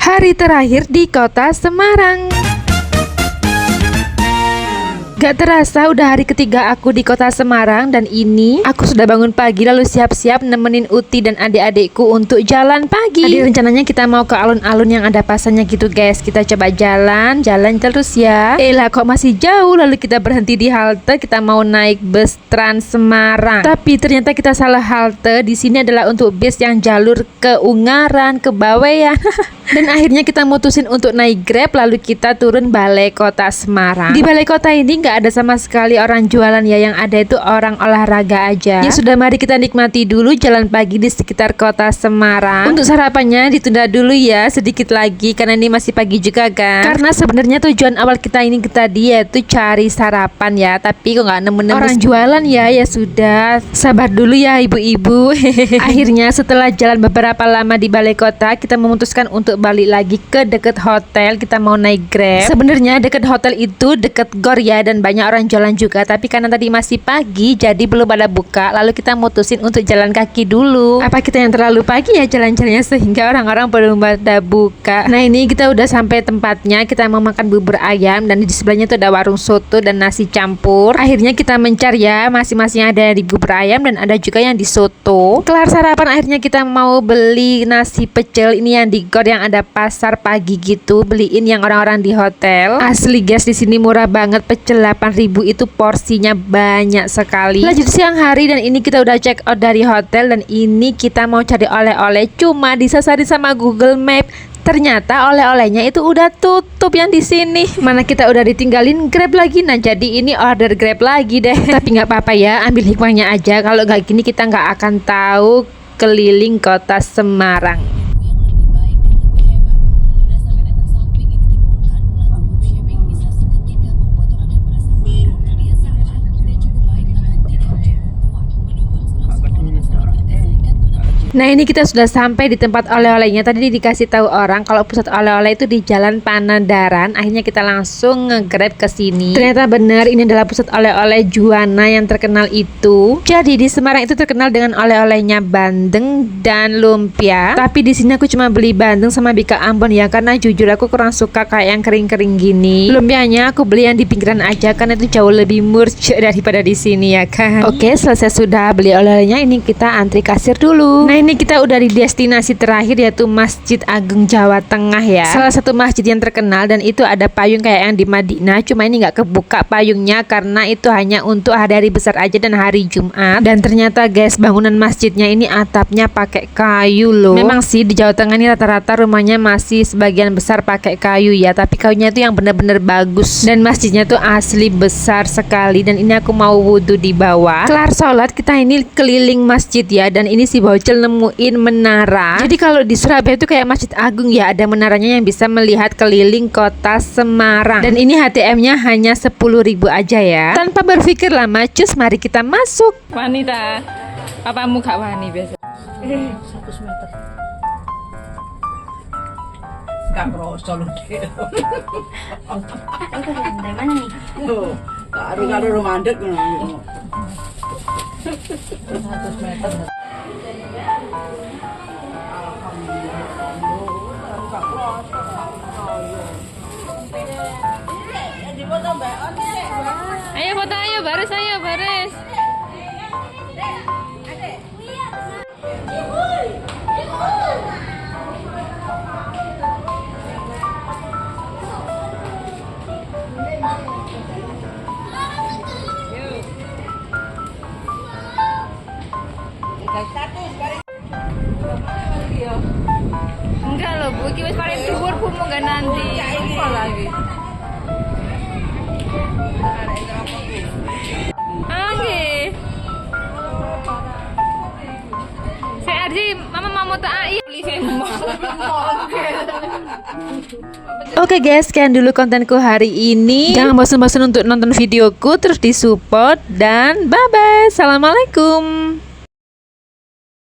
Hari terakhir di kota Semarang. Gak terasa udah hari ketiga aku di kota Semarang, dan ini aku sudah bangun pagi lalu siap-siap nemenin Uti dan adik-adikku untuk jalan pagi. Tadi rencananya kita mau ke alun-alun yang ada pasarnya gitu guys. Kita coba jalan terus ya. Lah kok masih jauh, lalu kita berhenti di halte. Kita mau naik bus Trans Semarang. Tapi ternyata kita salah halte. Di sini adalah untuk bis yang jalur ke Ungaran, ke Bawean. Dan akhirnya kita mutusin untuk naik Grab, lalu kita turun Balai Kota Semarang. Di Balai Kota ini nggak ada sama sekali orang jualan ya, yang ada itu orang olahraga aja. Ya sudah, mari kita nikmati dulu jalan pagi di sekitar kota Semarang. Untuk sarapannya ditunda dulu ya sedikit lagi karena ini masih pagi juga kan. Karena sebenarnya tujuan awal kita ini tadi yaitu cari sarapan ya, tapi kok nggak nemu orang jualan ya. Ya sudah, sabar dulu ya ibu-ibu. Akhirnya setelah jalan beberapa lama di Balai Kota, kita memutuskan untuk balik lagi ke deket hotel. Kita mau naik Grab. Sebenarnya deket hotel itu deket gor ya, dan banyak orang jualan juga, tapi karena tadi masih pagi jadi belum pada buka, lalu kita mutusin untuk jalan kaki dulu. Apa kita yang terlalu pagi ya jalan-jalannya sehingga orang-orang belum pada buka. Nah ini kita udah sampai tempatnya. Kita mau makan bubur ayam, dan di sebelahnya tuh ada warung soto dan nasi campur. Akhirnya kita mencari ya, masing-masing ada di bubur ayam dan ada juga yang di soto. Kelar sarapan akhirnya kita mau beli nasi pecel. Ini yang di gor yang ada pasar pagi gitu, beliin yang orang-orang di hotel. Asli guys, di sini murah banget, pecel 8.000 itu porsinya banyak sekali. Lanjut siang hari, dan ini kita udah check out dari hotel, dan ini kita mau cari oleh-oleh, cuma disasari sama Google Map. Ternyata oleh-olehnya itu udah tutup yang di sini. Mana kita udah ditinggalin Grab lagi. Nah jadi ini order Grab lagi deh. Tapi nggak apa-apa ya, ambil hikmahnya aja. Kalau nggak gini kita nggak akan tahu keliling kota Semarang. Nah ini kita sudah sampai di tempat oleh-olehnya. Tadi dikasih tahu orang kalau pusat oleh-oleh itu di Jalan Pangandaran. Akhirnya kita langsung nge-grab ke sini. Ternyata benar ini adalah pusat oleh-oleh Juwana yang terkenal itu. Jadi di Semarang itu terkenal dengan oleh-olehnya bandeng dan lumpia. Tapi di sini aku cuma beli bandeng sama bika Ambon ya, karena jujur aku kurang suka kayak yang kering-kering gini. Lumpianya aku beli yang di pinggiran aja karena itu jauh lebih murah daripada di sini ya kan. Oke, selesai sudah beli oleh-olehnya, ini kita antri kasir dulu. Nah ini kita udah di destinasi terakhir yaitu Masjid Agung Jawa Tengah ya. Salah satu masjid yang terkenal, dan itu ada payung kayak yang di Madinah. Cuma ini nggak kebuka payungnya karena itu hanya untuk hari-hari besar aja dan hari Jumat. Dan ternyata guys, bangunan masjidnya ini atapnya pakai kayu loh. Memang sih di Jawa Tengah ini rata-rata rumahnya masih sebagian besar pakai kayu ya, tapi kayunya itu yang bener-bener bagus. Dan masjidnya tuh asli besar sekali. Dan ini aku mau wudhu di bawah. Kelar sholat kita ini keliling masjid ya, dan ini si bocil nemuin menara. Jadi kalau di Surabaya itu kayak Masjid Agung ya, ada menaranya yang bisa melihat keliling kota Semarang. Dan ini HTM-nya hanya 10.000 aja ya. Tanpa berpikir lama, cus mari kita masuk. Wanita, papamu gak wani biasa. 100 meter. Gak kerasa loh deh. Dari mana nih? Tuh, karo mandek. 100 meter. Ayo foto, ayo baris, ayo baris. Enggak loh Bu, wis paling dhuwur Bu, mau enggak nanti. Apa lagi? Nggih. Saya Arji, Mama mau tak ai. Oke guys, sekian dulu kontenku hari ini. Jangan bosan-bosan untuk nonton videoku, terus disupport, dan bye-bye. Assalamualaikum.